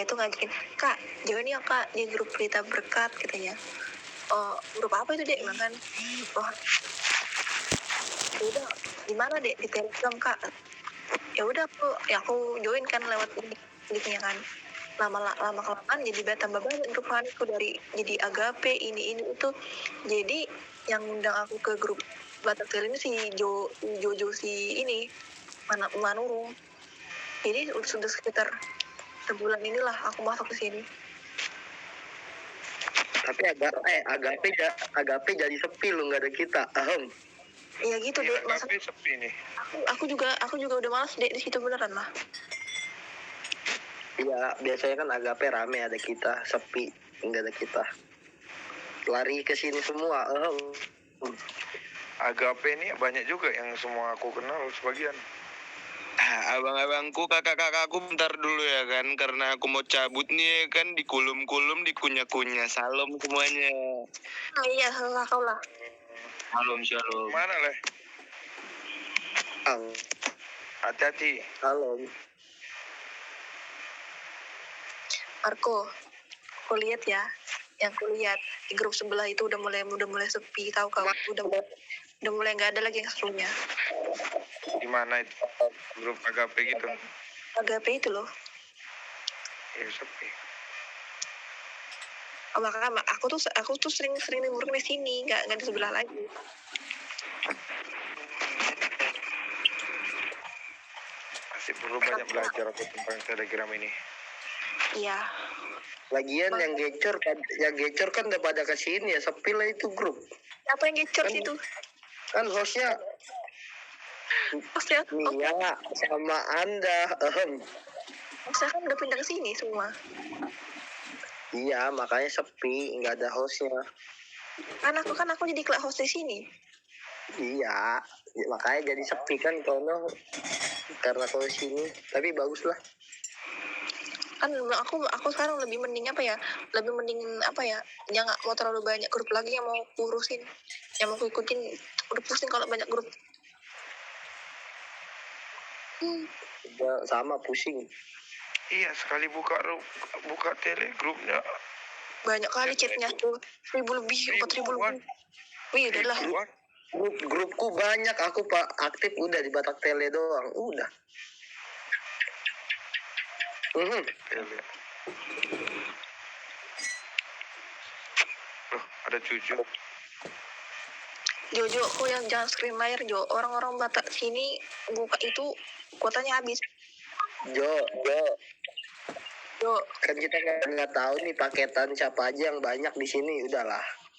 itu ngajakin, "Kak, join ya Kak di grup Pelita Berkat," katanya. "Oh, grup apa itu, Dek?" Makan. "Oh, ya udah, di mana, Dek?" "Di Telegram, Kak." Ya udah aku join kan lewat ini linknya kan. Lama kelamaan jadi tambah banyak grupanku, dari jadi Agape ini itu. Jadi yang undang aku ke grup Batak ini si Jojo si ini Manurung. Jadi sudah sekitar sebulan inilah aku masuk ke sini. Tapi Agape jadi sepi lu, nggak ada kita. Iya gitu deh, masa sepi nih. Aku juga udah malas deh di situ beneran lah. Iya, biasanya kan Agape rame, ada kita, sepi nggak ada kita. Lari ke sini semua. Agape ini banyak juga yang semua aku kenal sebagian. Abang-abangku, kakak-kakakku bentar dulu ya kan, karena aku mau cabut nih kan, dikulum-kulum, dikunyah-kunyah. Salam semuanya. Nah, iya, salah kau lah. Shalom. Mana leh? Hati-hati. Halo. Marco, aku lihat ya, yang kulihat di grup sebelah itu udah mulai sepi, tahu kau? Udah mulai nggak ada lagi yang serunya. Di mana itu? Grup Agape gitu. Agape itu loh. Ya sepi. Oh, makanya aku tuh sering libur di sini, nggak di sebelah lagi. Masih perlu banyak belajar aku tentang Telegram ini. Iya. Lagian yang gecor kan udah pada kesini ya, sepi lah itu grup. Apa yang gecor Kan- situ? Kan hostnya Mia sama Anda. Maksudnya kan udah pindah ke sini semua. Iya, makanya sepi, nggak ada hostnya. Kan aku jadi kelas host di sini. Iya, makanya jadi sepi kan kalau karena kalau sini. Tapi bagus lah. Kan aku sekarang lebih mending apa ya? Yang nggak mau terlalu banyak grup lagi yang mau kurusin, yang mau ikutin. Udah pusing kalau banyak grup. Udah sama pusing. Iya, sekali buka telegrupnya Banyak kali chatnya tuh 1.000 lebih, 4.000 lebih. Wih, udah lah. Grupku banyak, aku aktif udah di Batak Tele doang, udah. Loh, ada cucu. Jojo, aku yang jangan screen layar, Jo. Orang-orang Batak sini buka itu kuotanya habis. Jo. Jo. Kan kita nggak tahu nih paketan siapa aja yang banyak di sini, udahlah.